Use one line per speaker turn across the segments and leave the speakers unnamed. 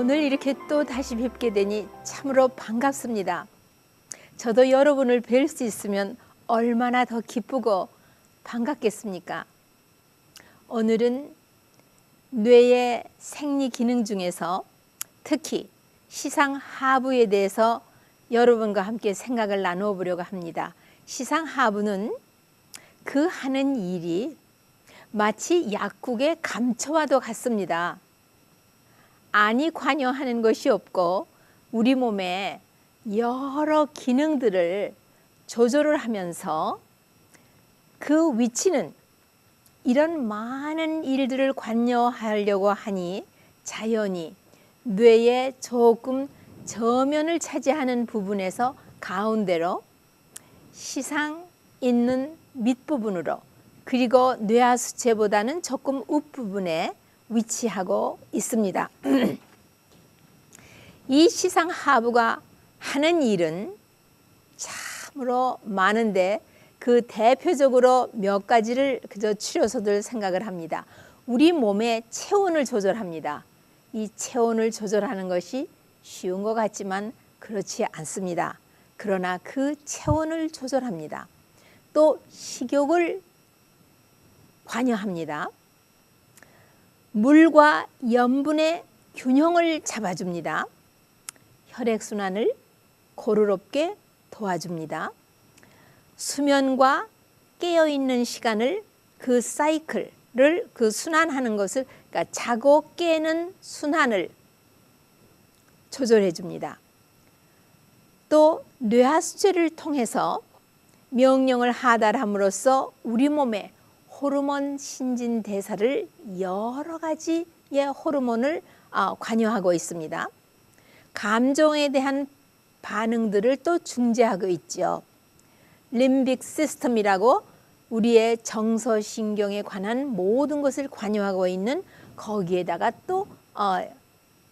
오늘 이렇게 또 다시 뵙게 되니 참으로 반갑습니다. 저도 여러분을 뵐 수 있으면 얼마나 더 기쁘고 반갑겠습니까? 오늘은 뇌의 생리 기능 중에서 특히 시상하부에 대해서 여러분과 함께 생각을 나누어 보려고 합니다. 시상하부는 그 하는 일이 마치 약국의 감초와도 같습니다. 안이 관여하는 것이 없고 우리 몸의 여러 기능들을 조절을 하면서 그 위치는 이런 많은 일들을 관여하려고 하니 자연히 뇌의 조금 저면을 차지하는 부분에서 가운데로 시상 있는 밑부분으로 그리고 뇌하수체보다는 조금 윗부분에 위치하고 있습니다. 이 시상하부가 하는 일은 참으로 많은데 그 대표적으로 몇 가지를 그저 추려서들 생각을 합니다. 우리 몸의 체온을 조절합니다. 이 체온을 조절하는 것이 쉬운 것 같지만 그렇지 않습니다. 그러나 그 체온을 조절합니다. 또 식욕을 관여합니다. 물과 염분의 균형을 잡아줍니다. 혈액순환을 고루롭게 도와줍니다. 수면과 깨어있는 시간을 그 사이클을 그 순환하는 것을 그러니까 자고 깨는 순환을 조절해 줍니다. 또 뇌하수체를 통해서 명령을 하달함으로써 우리 몸의 호르몬 신진대사를 여러 가지의 호르몬을 관여하고 있습니다. 감정에 대한 반응들을 또 중재하고 있죠. 림빅 시스템이라고 우리의 정서신경에 관한 모든 것을 관여하고 있는 거기에다가 또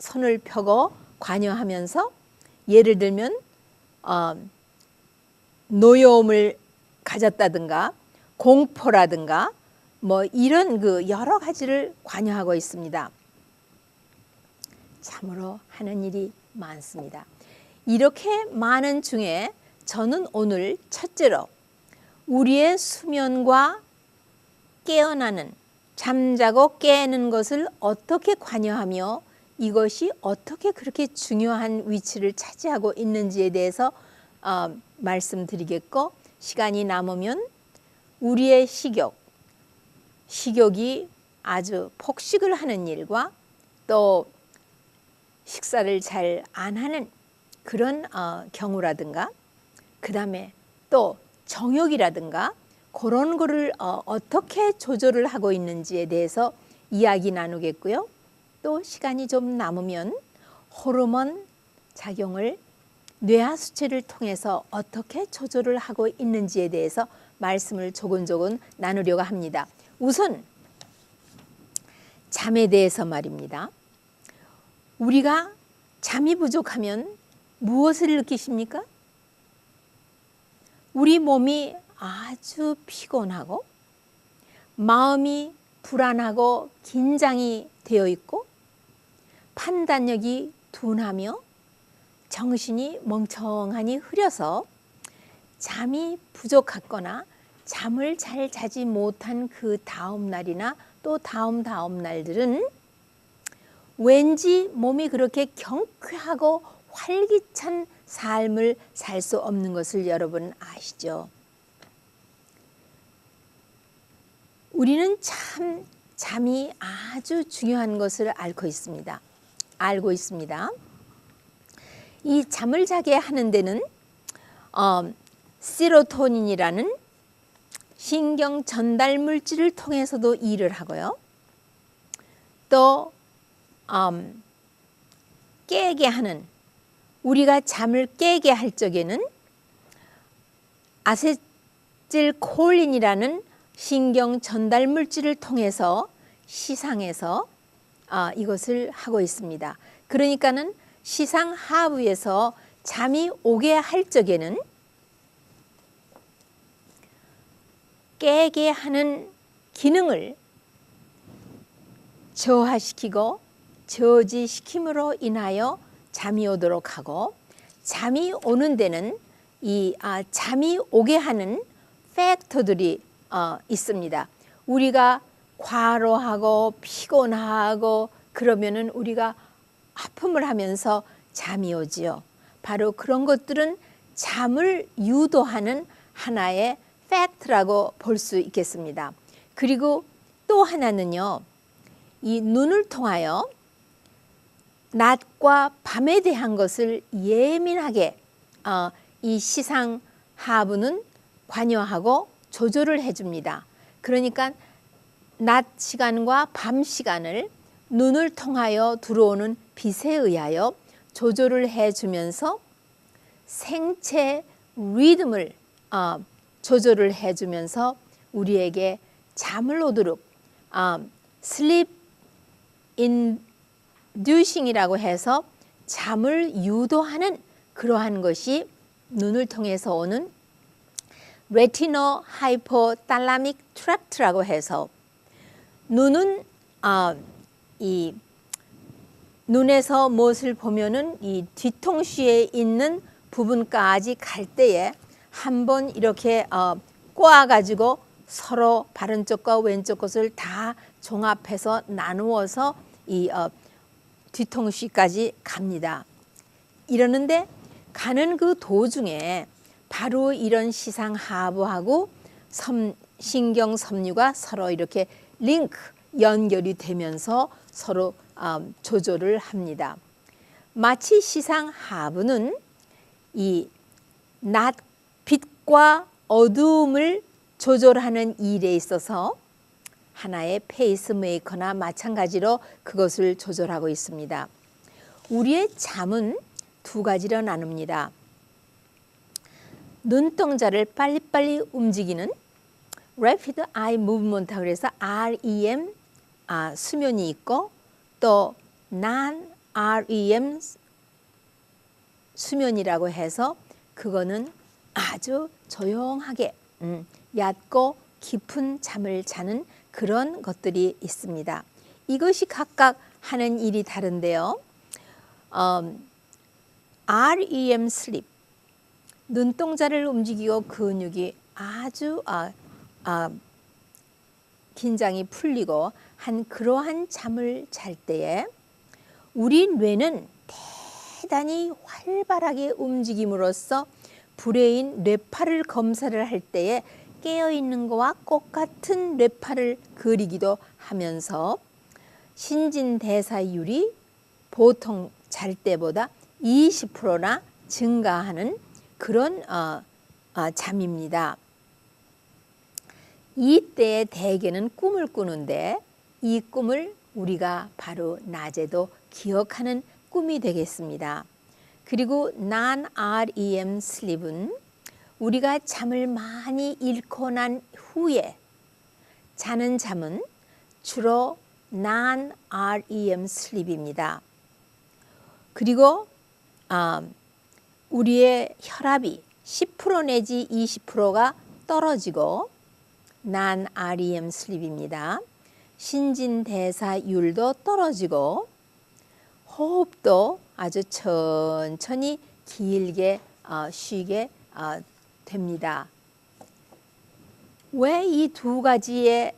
손을 펴고 관여하면서 예를 들면 노여움을 가졌다든가 공포라든가 뭐 이런 그 여러 가지를 관여하고 있습니다. 참으로 하는 일이 많습니다. 이렇게 많은 중에 저는 오늘 첫째로 우리의 수면과 깨어나는 잠자고 깨는 것을 어떻게 관여하며 이것이 어떻게 그렇게 중요한 위치를 차지하고 있는지에 대해서 말씀드리겠고 시간이 남으면 우리의 식욕이 아주 폭식을 하는 일과 또 식사를 잘 안 하는 그런 경우라든가 그 다음에 또 정욕이라든가 그런 거를 어떻게 조절을 하고 있는지에 대해서 이야기 나누겠고요. 또 시간이 좀 남으면 호르몬 작용을 뇌하수체를 통해서 어떻게 조절을 하고 있는지에 대해서 말씀을 조근조근 나누려고 합니다. 우선 잠에 대해서 말입니다. 우리가 잠이 부족하면 무엇을 느끼십니까? 우리 몸이 아주 피곤하고 마음이 불안하고 긴장이 되어 있고 판단력이 둔하며 정신이 멍청하니 흐려서 잠이 부족하거나 잠을 잘 자지 못한 그 다음 날이나 또 다음 날들은 왠지 몸이 그렇게 경쾌하고 활기찬 삶을 살 수 없는 것을 여러분 아시죠? 우리는 참 잠이 아주 중요한 것을 알고 있습니다. 이 잠을 자게 하는 데는 세로토닌이라는 신경 전달 물질을 통해서도 일을 하고요. 또 깨게 하는 우리가 잠을 깨게 할 적에는 아세틸콜린이라는 신경 전달 물질을 통해서 시상해서 이것을 하고 있습니다. 그러니까는 시상하부에서 잠이 오게 할 적에는 깨게 하는 기능을 저하시키고 저지시킴으로 인하여 잠이 오도록 하고, 잠이 오는 데는 잠이 오게 하는 팩터들이 있습니다. 우리가 과로하고 피곤하고 그러면은 우리가 아픔을 하면서 잠이 오지요. 바로 그런 것들은 잠을 유도하는 하나의 팩트라고 볼 수 있겠습니다. 그리고 또 하나는요, 이 눈을 통하여 낮과 밤에 대한 것을 예민하게 이 시상 하부는 관여하고 조절을 해줍니다. 그러니까 낮 시간과 밤 시간을 눈을 통하여 들어오는 빛에 의하여 조절을 해주면서 생체 리듬을 조절을 해주면서 우리에게 잠을 오도록 sleep inducing이라고 해서 잠을 유도하는 그러한 것이 눈을 통해서 오는 retinal hypothalamic tract라고 해서, 눈은 이 눈에서 무엇을 보면은 이 뒤통수에 있는 부분까지 갈 때에 한번 이렇게 꼬아 가지고 서로 바른 쪽과 왼쪽 것을 다 종합해서 나누어서 이 뒤통수까지 갑니다. 이러는데 가는 그 도중에 바로 이런 시상 하부하고 신경 섬유가 서로 이렇게 링크 연결이 되면서 서로 조절을 합니다. 마치 시상 하부는 이 낮 빛과 어두움을 조절하는 일에 있어서 하나의 페이스메이커나 마찬가지로 그것을 조절하고 있습니다. 우리의 잠은 두 가지로 나눕니다. 눈동자를 빨리빨리 움직이는 Rapid Eye Movement라고 해서 REM 수면이 있고, 또 Non-REM 수면이라고 해서 그거는 아주 조용하게 얕고 깊은 잠을 자는 그런 것들이 있습니다. 이것이 각각 하는 일이 다른데요. REM sleep, 눈동자를 움직이고 근육이 아주 긴장이 풀리고 한 그러한 잠을 잘 때에 우리 뇌는 대단히 활발하게 움직임으로써 브레인 뇌파를 검사를 할 때에 깨어있는 것과 똑같은 뇌파를 그리기도 하면서 신진대사율이 보통 잘 때보다 20%나 증가하는 그런 잠입니다. 이때에 대개는 꿈을 꾸는데 이 꿈을 우리가 바로 낮에도 기억하는 꿈이 되겠습니다. 그리고 Non-REM sleep은 우리가 잠을 많이 잃고 난 후에 자는 잠은 주로 Non-REM sleep입니다. 그리고 우리의 혈압이 10% 내지 20%가 떨어지고 Non-REM sleep입니다. 신진대사율도 떨어지고 호흡도 아주 천천히 길게 쉬게 됩니다. 왜 이 두 가지의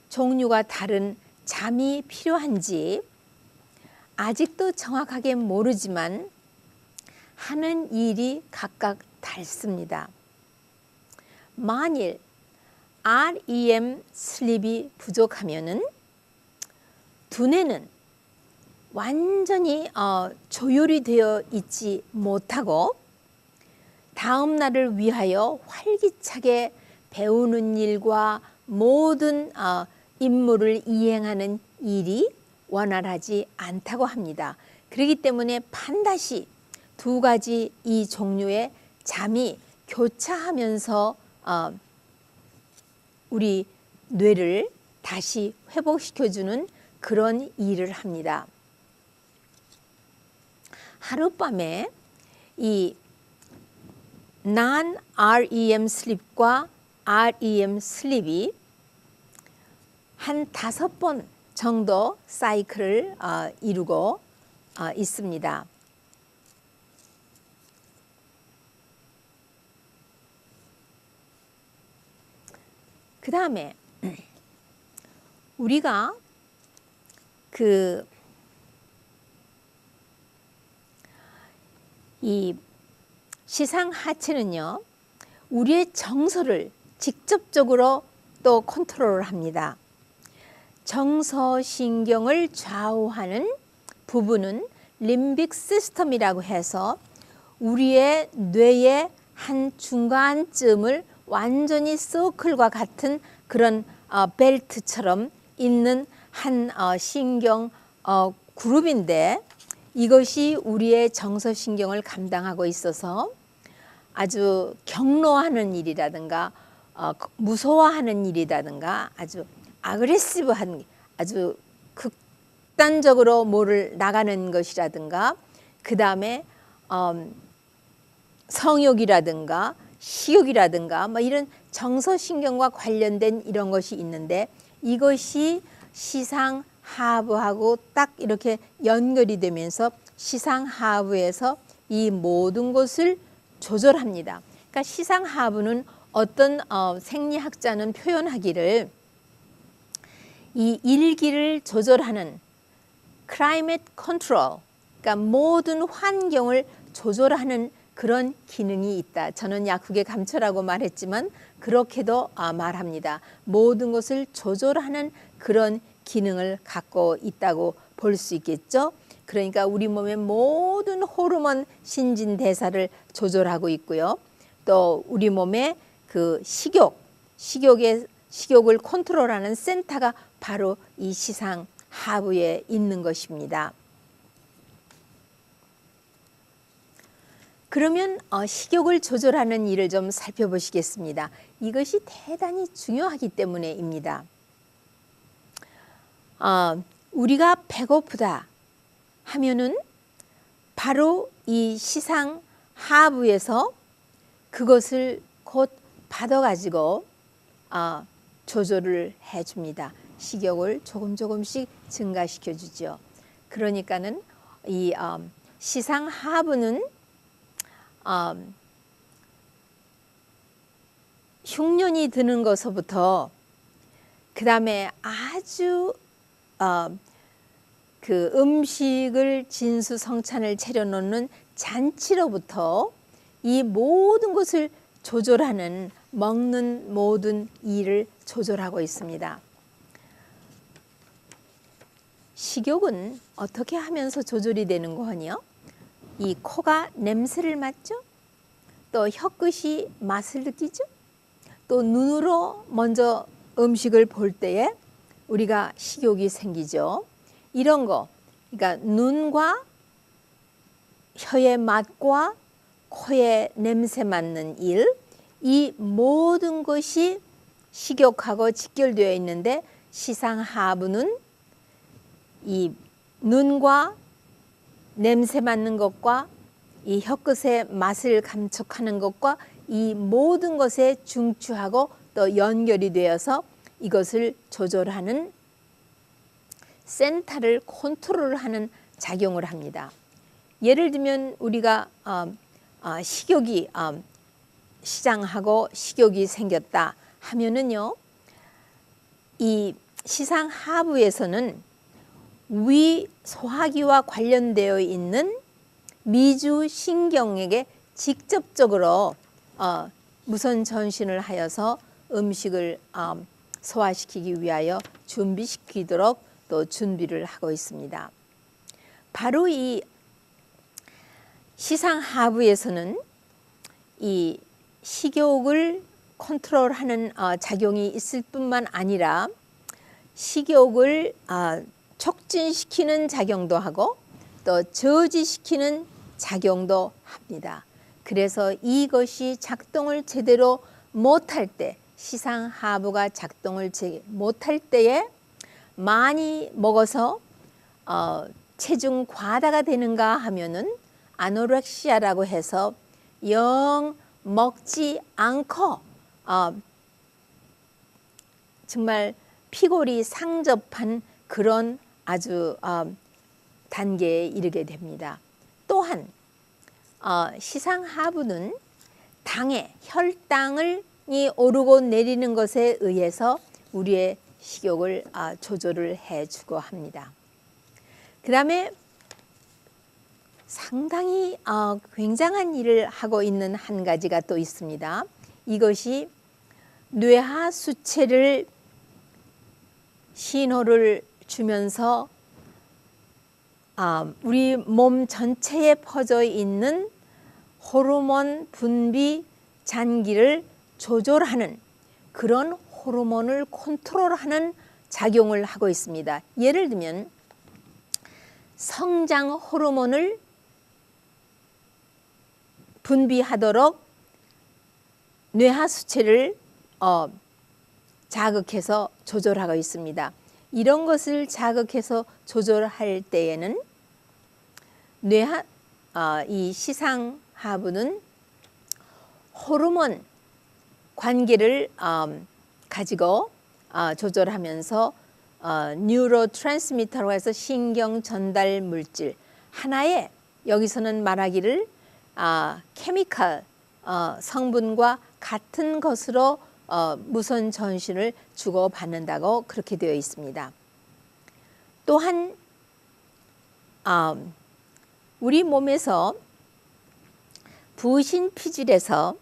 종류가 다른 잠이 필요한지 아직도 정확하게 모르지만 하는 일이 각각 다릅니다. 만일 REM 슬립이 부족하면은 두뇌는 완전히 조율이 되어 있지 못하고 다음 날을 위하여 활기차게 배우는 일과 모든 임무를 이행하는 일이 원활하지 않다고 합니다. 그렇기 때문에 반드시 두 가지 이 종류의 잠이 교차하면서 우리 뇌를 다시 회복시켜주는 그런 일을 합니다. 하룻밤에 이 Non-REM 슬립과 REM 슬립이 한 5번 정도 사이클을 이루고 있습니다. 그 다음에 우리가 이 시상 하체는요, 우리의 정서를 직접적으로 또 컨트롤을 합니다. 정서신경을 좌우하는 부분은 림빅 시스템이라고 해서 우리의 뇌의 한 중간쯤을 완전히 서클과 같은 그런 벨트처럼 있는 한 신경 그룹인데, 이것이 우리의 정서신경을 감당하고 있어서 아주 경로하는 일이라든가 무서워하는 일이라든가 아주 아그레시브한, 아주 극단적으로 뭐를 나가는 것이라든가, 그 다음에 성욕이라든가 식욕이라든가 뭐 이런 정서신경과 관련된 이런 것이 있는데, 이것이 시상하부하고 딱 이렇게 연결이 되면서 시상하부에서 이 모든 것을 조절합니다. 그러니까 시상하부는 어떤 생리학자는 표현하기를 이 일기를 조절하는 클라이밋 컨트롤, 그러니까 모든 환경을 조절하는 그런 기능이 있다. 저는 약국의 감초라고 말했지만 그렇게도 말합니다. 모든 것을 조절하는 그런 기능을 갖고 있다고 볼 수 있겠죠. 그러니까 우리 몸의 모든 호르몬 신진대사를 조절하고 있고요. 또 우리 몸의 그 식욕을 컨트롤하는 센터가 바로 이 시상하부에 있는 것입니다. 그러면 식욕을 조절하는 일을 좀 살펴보시겠습니다. 이것이 대단히 중요하기 때문에입니다. 우리가 배고프다 하면은 바로 이 시상하부에서 그것을 곧 받아가지고 조절을 해줍니다. 식욕을 조금씩 증가시켜 주죠. 그러니까는 이 시상하부는 흉년이 드는 것서부터 그 다음에 아주 그 음식을 진수성찬을 차려놓는 잔치로부터 이 모든 것을 조절하는, 먹는 모든 일을 조절하고 있습니다. 식욕은 어떻게 하면서 조절이 되는 거하니요? 이 코가 냄새를 맡죠. 또 혀끝이 맛을 느끼죠. 또 눈으로 먼저 음식을 볼 때에 우리가 식욕이 생기죠. 이런 거, 그러니까 눈과 혀의 맛과 코의 냄새 맡는 일, 이 모든 것이 식욕하고 직결되어 있는데, 시상하부는 이 눈과 냄새 맡는 것과 이 혀끝의 맛을 감촉하는 것과 이 모든 것에 중추하고 또 연결이 되어서 이것을 조절하는 센터를 컨트롤하는 작용을 합니다. 예를 들면 우리가 식욕이 시장하고 식욕이 생겼다 하면은요, 이 시상하부에서는 위 소화기와 관련되어 있는 미주신경에게 직접적으로 무선 전신을 하여서 음식을 소화시키기 위하여 준비시키도록 또 준비를 하고 있습니다. 바로 이 시상하부에서는 이 식욕을 컨트롤하는 작용이 있을 뿐만 아니라 식욕을 촉진시키는 작용도 하고 또 저지시키는 작용도 합니다. 그래서 이것이 작동을 제대로 못할 때, 시상하부가 작동을 못할 때에 많이 먹어서 체중 과다가 되는가 하면은 아노렉시아라고 해서 영 먹지 않고 정말 피골이 상접한 그런 아주 단계에 이르게 됩니다. 또한 시상하부는 당의 혈당이 오르고 내리는 것에 의해서 우리의 식욕을 조절을 해주고 합니다. 그 다음에 상당히 굉장한 일을 하고 있는 한 가지가 또 있습니다. 이것이 뇌하수체를 신호를 주면서 우리 몸 전체에 퍼져 있는 호르몬 분비 잔기를 조절하는 그런 호르몬을 컨트롤하는 작용을 하고 있습니다. 예를 들면 성장 호르몬을 분비하도록 뇌하수체를 자극해서 조절하고 있습니다. 이런 것을 자극해서 조절할 때에는 이 시상하부는 호르몬 관계를 가지고 조절하면서 뉴로트랜스미터라고 해서 신경 전달 물질 하나의, 여기서는 말하기를 케미컬 성분과 같은 것으로 무선 전신을 주고받는다고 그렇게 되어 있습니다. 또한 우리 몸에서 부신 피질에서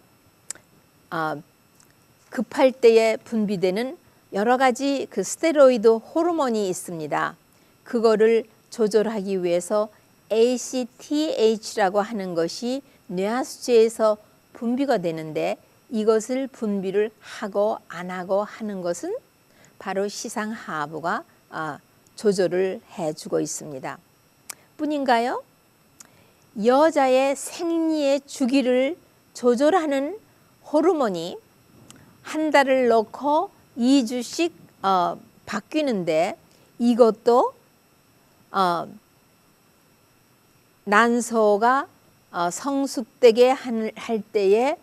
급할 때에 분비되는 여러 가지 그 스테로이드 호르몬이 있습니다. 그거를 조절하기 위해서 ACTH라고 하는 것이 뇌하수체에서 분비가 되는데, 이것을 분비를 하고 안 하고 하는 것은 바로 시상하부가 조절을 해주고 있습니다. 뿐인가요? 여자의 생리의 주기를 조절하는 호르몬이 한 달을 넣고 2주씩 바뀌는데, 이것도 난소가 성숙되게 할 때에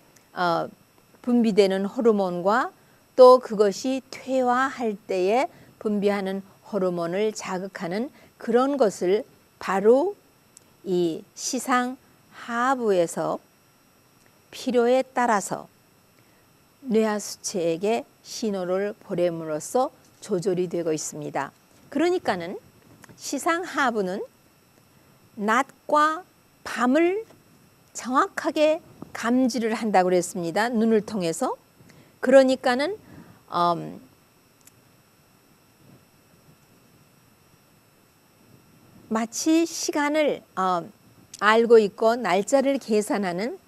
분비되는 호르몬과 또 그것이 퇴화할 때에 분비하는 호르몬을 자극하는 그런 것을 바로 이 시상하부에서 필요에 따라서 뇌하수체에게 신호를 보냄으로써 조절이 되고 있습니다. 그러니까는 시상하부는 낮과 밤을 정확하게 감지를 한다고 그랬습니다. 눈을 통해서. 그러니까는 마치 시간을 알고 있고 날짜를 계산하는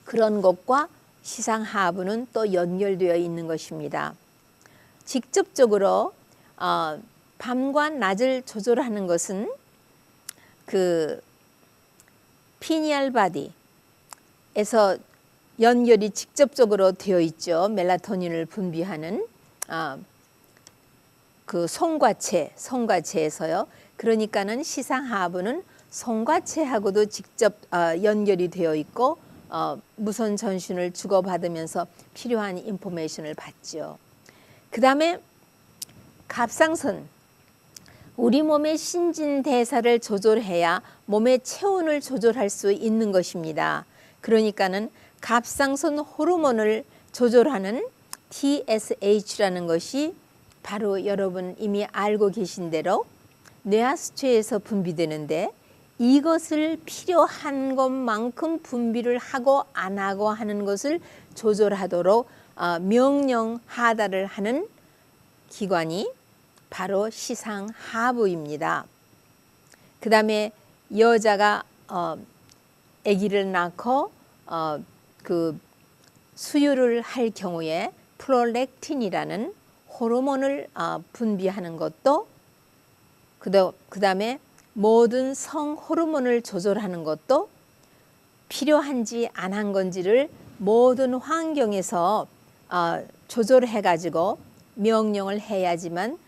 그런 것과 시상하부는 또 연결되어 있는 것입니다. 직접적으로 밤과 낮을 조절하는 것은 그 피니얼 바디에서 연결이 직접적으로 되어 있죠. 멜라토닌을 분비하는 그 송과체에서요. 그러니까는 시상하부는 송과체하고도 직접 연결이 되어 있고 무선 전신을 주고받으면서 필요한 인포메이션을 받죠. 그 다음에 갑상선, 우리 몸의 신진대사를 조절해야 몸의 체온을 조절할 수 있는 것입니다. 그러니까는 갑상선 호르몬을 조절하는 TSH라는 것이 바로 여러분 이미 알고 계신 대로 뇌하수체에서 분비되는데, 이것을 필요한 것만큼 분비를 하고 안 하고 하는 것을 조절하도록 명령하다를 하는 기관이 바로 시상하부입니다. 그 다음에 여자가 아기를 낳고 그 수유를 할 경우에 프롤렉틴이라는 호르몬을 분비하는 것도, 그 다음에 모든 성 호르몬을 조절하는 것도 필요한지 안 한 건지를 모든 환경에서 조절해 가지고 명령을 해야지만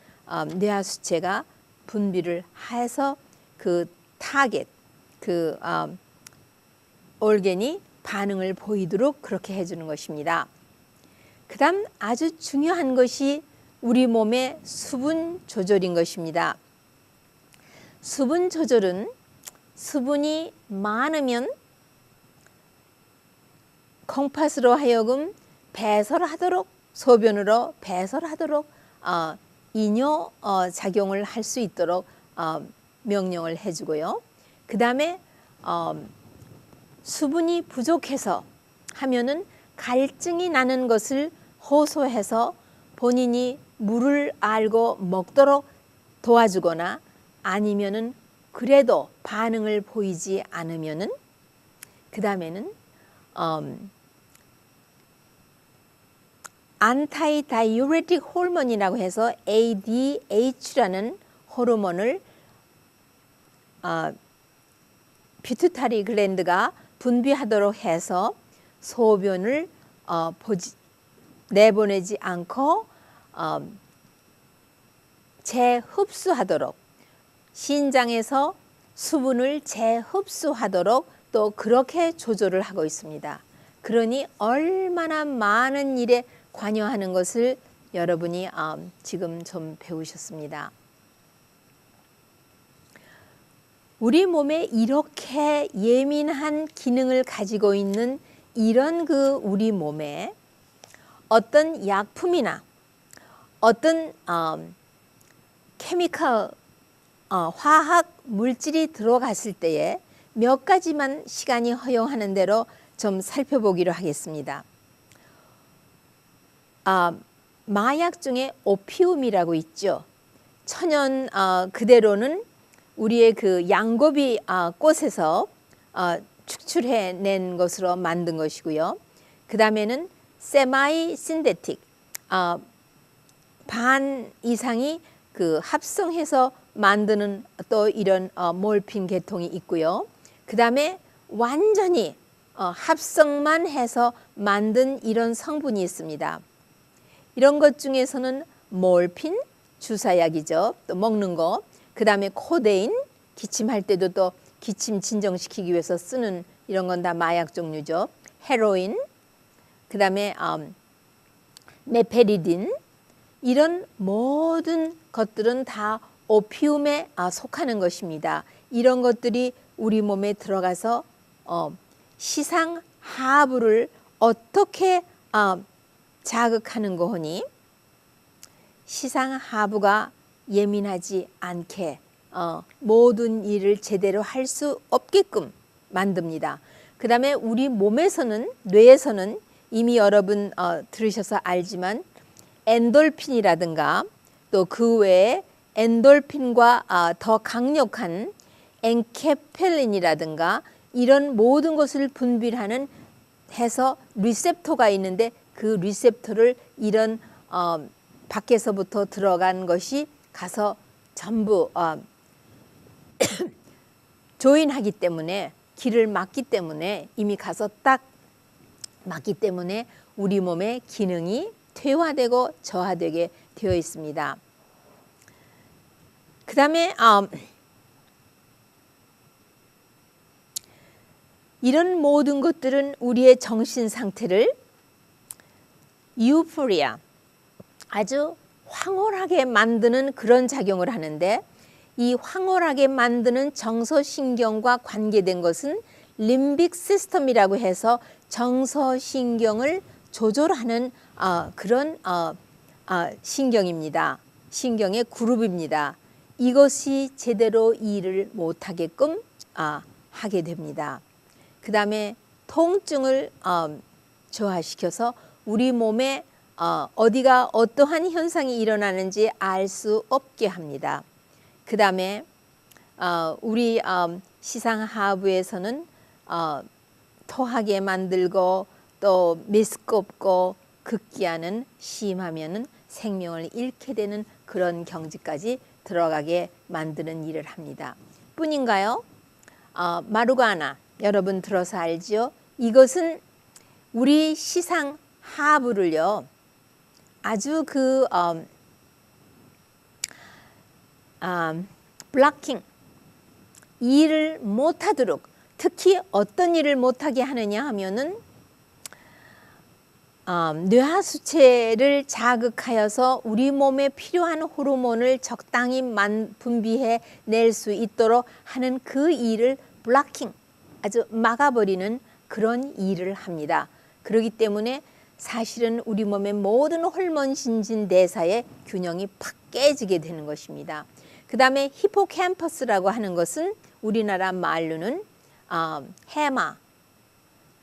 뇌하수체가 분비를 해서 그 타겟, 그 올겐이 반응을 보이도록 그렇게 해주는 것입니다. 그 다음 아주 중요한 것이 우리 몸의 수분 조절인 것입니다. 수분 조절은 수분이 많으면 콩팥으로 하여금 배설하도록, 소변으로 배설하도록 이뇨 작용을 할 수 있도록 명령을 해주고요. 그 다음에 수분이 부족해서 하면은 갈증이 나는 것을 호소해서 본인이 물을 알고 먹도록 도와주거나 아니면은 그래도 반응을 보이지 않으면은 그 다음에는 안타이 다이우레틱 호르몬이라고 해서 ADH라는 호르몬을 피투타리 글랜드가 분비하도록 해서 소변을 내보내지 않고 재흡수하도록, 신장에서 수분을 재흡수하도록 또 그렇게 조절을 하고 있습니다. 그러니 얼마나 많은 일에 관여하는 것을 여러분이 지금 좀 배우셨습니다. 우리 몸에 이렇게 예민한 기능을 가지고 있는 이런 우리 몸에 어떤 약품이나 어떤 케미컬 화학 물질이 들어갔을 때에 몇 가지만 시간이 허용하는 대로 좀 살펴보기로 하겠습니다. 마약 중에 오피움이라고 있죠. 천연 그대로는 우리의 그 양고비 꽃에서 축출해낸 것으로 만든 것이고요. 그 다음에는 세마이 신데틱, 반 이상이 그 합성해서 만드는 또 이런 몰핀 계통이 있고요. 그 다음에 완전히 합성만 해서 만든 이런 성분이 있습니다. 이런 것 중에서는 몰핀, 주사약이죠. 또 먹는 거. 그 다음에 코데인, 기침할 때도 또 기침 진정시키기 위해서 쓰는 이런 건 다 마약 종류죠. 헤로인, 그 다음에 메페리딘, 이런 모든 것들은 다 오피움에 속하는 것입니다. 이런 것들이 우리 몸에 들어가서 시상하부를 어떻게 자극하는 거니? 시상하부가 예민하지 않게 모든 일을 제대로 할 수 없게끔 만듭니다. 그 다음에 우리 몸에서는, 뇌에서는 이미 여러분 들으셔서 알지만 엔돌핀이라든가 또 그 외에 엔돌핀과 더 강력한 엔케펠린이라든가 이런 모든 것을 분비하는 해서 리셉터가 있는데 그 리셉터를 이런 밖에서부터 들어간 것이 가서 전부 조인하기 때문에, 길을 막기 때문에, 이미 가서 딱 막기 때문에 우리 몸의 기능이 퇴화되고 저하되게 되어 있습니다. 그 다음에 이런 모든 것들은 우리의 정신 상태를 유포리아, 아주 황홀하게 만드는 그런 작용을 하는데, 이 황홀하게 만드는 정서신경과 관계된 것은 림빅 시스템이라고 해서 정서신경을 조절하는 그런 신경입니다. 신경의 그룹입니다. 이것이 제대로 일을 못하게끔 하게 됩니다. 그 다음에 통증을 저하시켜서 우리 몸에 어디가 어떠한 현상이 일어나는지 알 수 없게 합니다. 그 다음에 우리 시상하부에서는 토하게 만들고 또 메스껍고 극기하는, 심하면은 생명을 잃게 되는 그런 경지까지 들어가게 만드는 일을 합니다. 뿐인가요? 마루가나 여러분 들어서 알지요? 이것은 우리 시상하부를요 아주 블락킹, 일을 못하도록, 특히 어떤 일을 못하게 하느냐 하면은 뇌하수체를 자극하여서 우리 몸에 필요한 호르몬을 적당히 분비해 낼 수 있도록 하는 그 일을 블로킹, 아주 막아버리는 그런 일을 합니다. 그렇기 때문에 사실은 우리 몸의 모든 호르몬 신진대사의 균형이 팍 깨지게 되는 것입니다. 그 다음에 히포캠퍼스라고 하는 것은 우리나라 말로는 해마,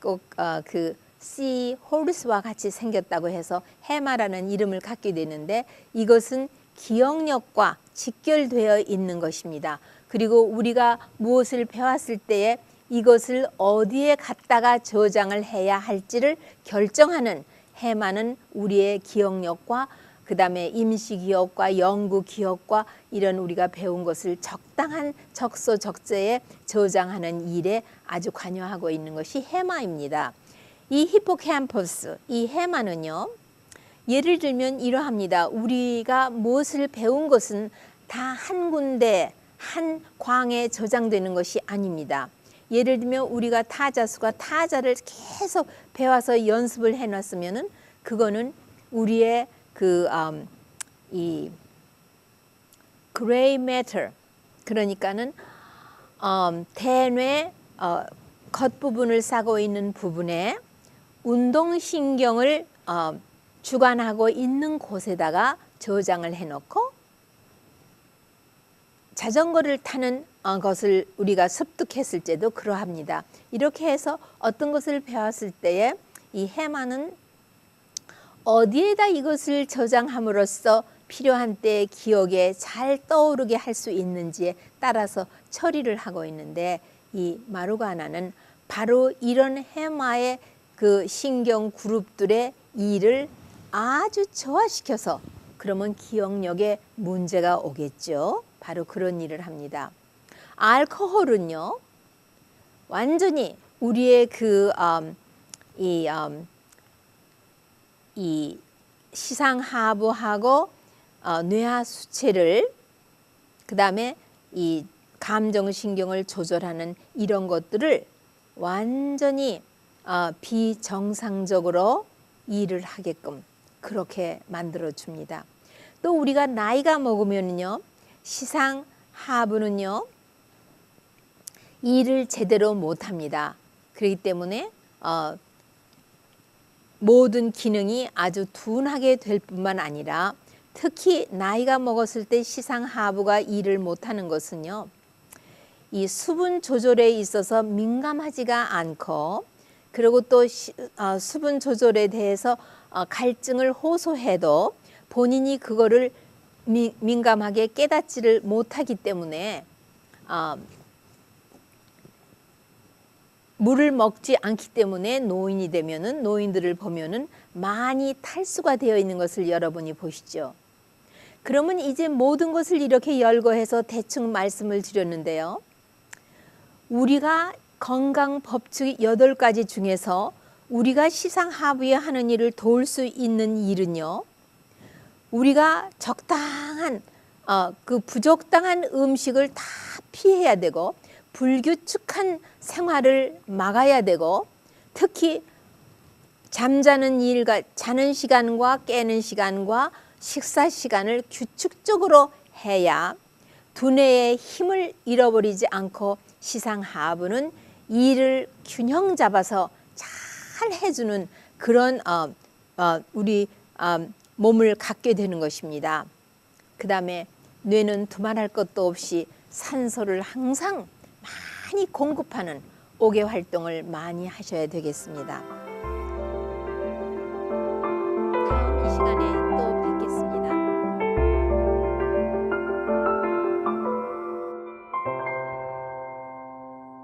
꼭 그 씨 호르스와 같이 생겼다고 해서 해마라는 이름을 갖게 되는데, 이것은 기억력과 직결되어 있는 것입니다. 그리고 우리가 무엇을 배웠을 때에 이것을 어디에 갖다가 저장을 해야 할지를 결정하는 해마는 우리의 기억력과 그 다음에 임시기억과 연구기억과 이런 우리가 배운 것을 적당한 적소적재에 저장하는 일에 아주 관여하고 있는 것이 해마입니다. 이 히포캠퍼스, 이 해마는요, 예를 들면 이러합니다. 우리가 무엇을 배운 것은 다 한 군데, 한 광에 저장되는 것이 아닙니다. 예를 들면 우리가 타자수가 타자를 계속 배워서 연습을 해놨으면은 그거는 우리의 이 그레이 매터, 그러니까는 대뇌 겉부분을 싸고 있는 부분에 운동신경을 주관하고 있는 곳에다가 저장을 해놓고 자전거를 타는 것을 우리가 습득했을 때도 그러합니다. 이렇게 해서 어떤 것을 배웠을 때에 이 해마는 어디에다 이것을 저장함으로써 필요한 때의 기억에 잘 떠오르게 할 수 있는지에 따라서 처리를 하고 있는데, 이 마루가나는 바로 이런 해마의 그 신경 그룹들의 일을 아주 저하시켜서, 그러면 기억력에 문제가 오겠죠. 바로 그런 일을 합니다. 알코올은요, 완전히 우리의 이 시상하부하고 뇌하수체를, 그 다음에 이 감정신경을 조절하는 이런 것들을 완전히 비정상적으로 일을 하게끔 그렇게 만들어 줍니다. 또 우리가 나이가 먹으면요, 시상하부는요 일을 제대로 못합니다. 그렇기 때문에 모든 기능이 아주 둔하게 될 뿐만 아니라, 특히 나이가 먹었을 때 시상하부가 일을 못하는 것은요, 이 수분 조절에 있어서 민감하지가 않고, 그리고 또 수분 조절에 대해서 갈증을 호소해도 본인이 그거를 민감하게 깨닫지를 못하기 때문에 물을 먹지 않기 때문에 노인이 되면은, 노인들을 보면은 많이 탈수가 되어 있는 것을 여러분이 보시죠. 그러면 이제 모든 것을 이렇게 열거해서 대충 말씀을 드렸는데요. 우리가 건강 법칙 8가지 중에서 우리가 시상하부에 하는 일을 도울 수 있는 일은요, 우리가 적당한 그 부적당한 음식을 다 피해야 되고, 불규칙한 생활을 막아야 되고, 특히 잠자는 일과 자는 시간과 깨는 시간과 식사 시간을 규칙적으로 해야 두뇌의 힘을 잃어버리지 않고 시상하부는 일을 균형 잡아서 잘 해주는 그런 우리 몸을 갖게 되는 것입니다. 그 다음에 뇌는 두말할 것도 없이 산소를 항상 많이 공급하는 옥외 활동을 많이 하셔야 되겠습니다.